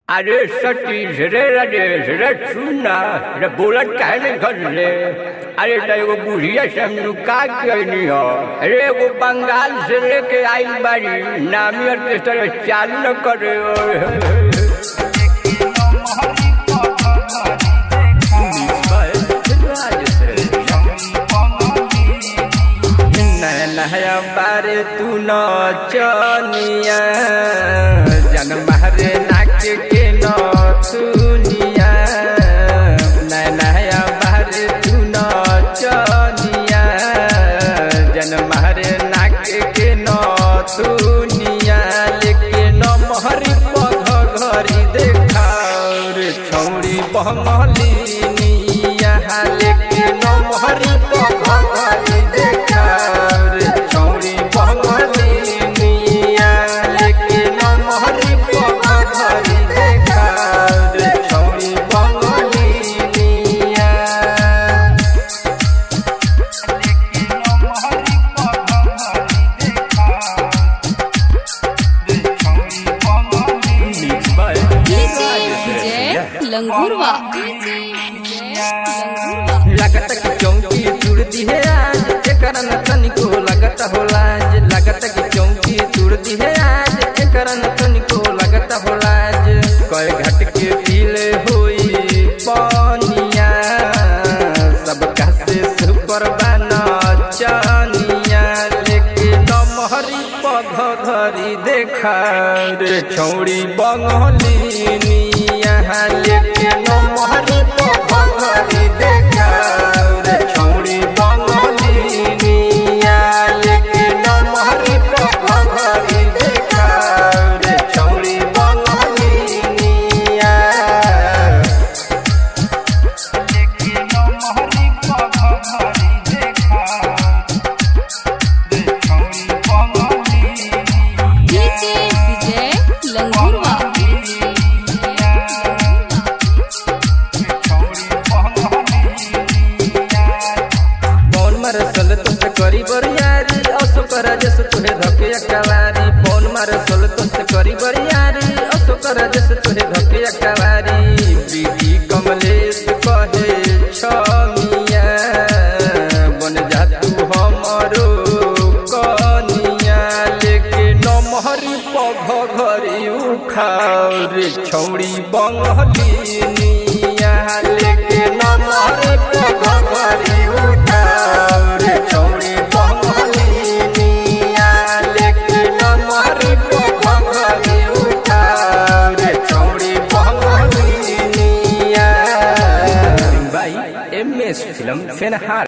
अरे सतीश रे राजेश रे सुनना रे बोलत काहे नहीं कर रे। अरे तो एगो बुढ़िया से हम का कहनी हो। अरे एगो बंगाल से लेके आई बारी नामी ऑर्केस्ट्रा चालू न करे। नया बारे तू नचनिया जन मारे नाक के नथुनिया। नया बारे तू नचनिया जन मारे नाक के नथुनिया। लेके नमहरी पग घरी देखा रे छौड़ी बंगलिनिया। लेके नमहरी पग घरी देखा लंगूरवा लगत की चौकी तुड़ दी है आज एकरन तनिको लगत हो लाज। लगत की चौकी तुड़ दी है आज एकरन तनिको लगत हो लाज। कई घट के पीले होई पानिया सब कासे सुपर बना चानिया। लेके नमहरी पग घरी देखा रे छौड़ी बंगलिनिया। लेके नमहरी पग घरी देखा रे छौड़ी बंगलिनिया। लेके नमहरी पग घरी देखा रे छौड़ी बंगलिनिया। लेके नमहरी पग घरी देखा रे छौड़ी बंगलिनिया। विजय लंगूरवा करी बरियारी अशोकर जस तुहे धके अकवारी। फोन मारे सोल तो से करी बरियारी अशोकर जस तुहे धके अकवारी। बीटी कमलेश कहे छमिया बन जा तू हमरो कनिया। लेके नमहरी पग घरी उखाओ रे छौड़ी बंगलिनिया। लेके नमहरी पग घरी उखाओ रे छौड़ी बंगलिनिया। लेके नमहरी पग घरी उखाओ रे छौड़ी बंगलिनिया। भाई MS फिल्म फेनहार।